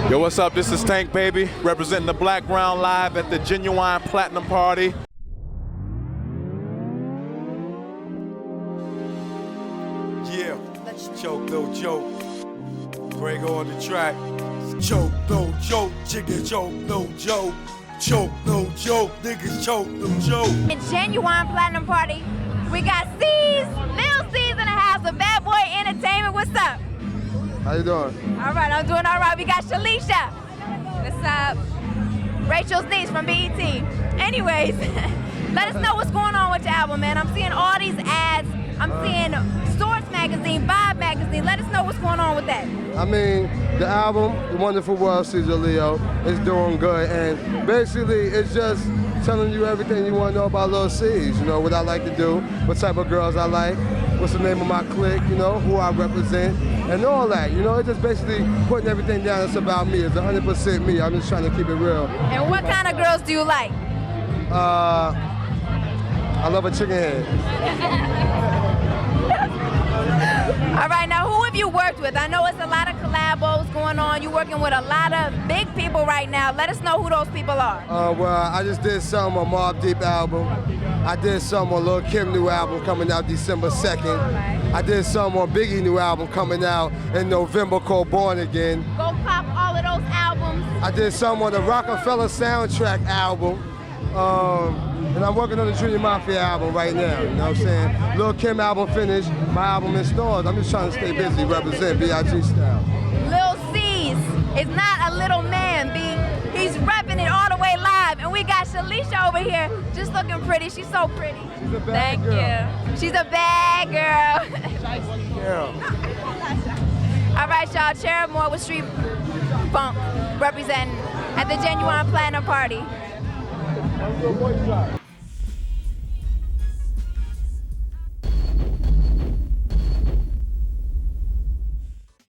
Yo, what's up? This is Tank Baby, representing the Black Ground live at the Genuine Platinum Party. Yeah, choke, no joke. Bring on the track. Choke, no joke. Chicken choke, no joke. Choke, no joke. Niggas choke, no joke. In Genuine Platinum Party, we got C's, Lil C's in the house of Bad Boy Entertainment. What's up? How you doing? All right, I'm doing all right. We got Shalisha. What's up? Rachel's niece from BET. Anyways, let us know what's going on with your album, man. I'm seeing all these ads. I'm seeing Source Magazine, Vibe Magazine. Let us know what's going on with that. I mean, the album, The Wonderful World, Cesar Leo, is doing good, and basically it's just telling you everything you want to know about Lil C's, you know, what I like to do, what type of girls I like, what's the name of my clique, you know, who I represent, and all that, you know, it's just basically putting everything down that's about me. It's 100% me. I'm just trying to keep it real. And what kind of girls do you like? I love a chicken head. All right, now who have you worked with? I know it's a lot of collabos going on. You're working with a lot of big people right now. Let us know who those people are. Well, I just did something on Mobb Deep album. I did something on Lil Kim new album coming out December 2nd. I did something on Biggie new album coming out in November called Born Again. Go pop all of those albums. I did something on the Rockefeller soundtrack album. And I'm working on the Junior Mafia album right now, you know what I'm saying? Lil Kim album finished, my album in stores. I'm just trying to stay busy, represent B.I.G. style. Lil C's is not a little man, B. He's repping it all the way live. And we got Shalisha over here, just looking pretty. She's so pretty. She's a bad girl. Thank you. She's a bad girl. Yeah. All right, y'all, Charub Moore with Street Funk representing at the Genuine Platinum Party.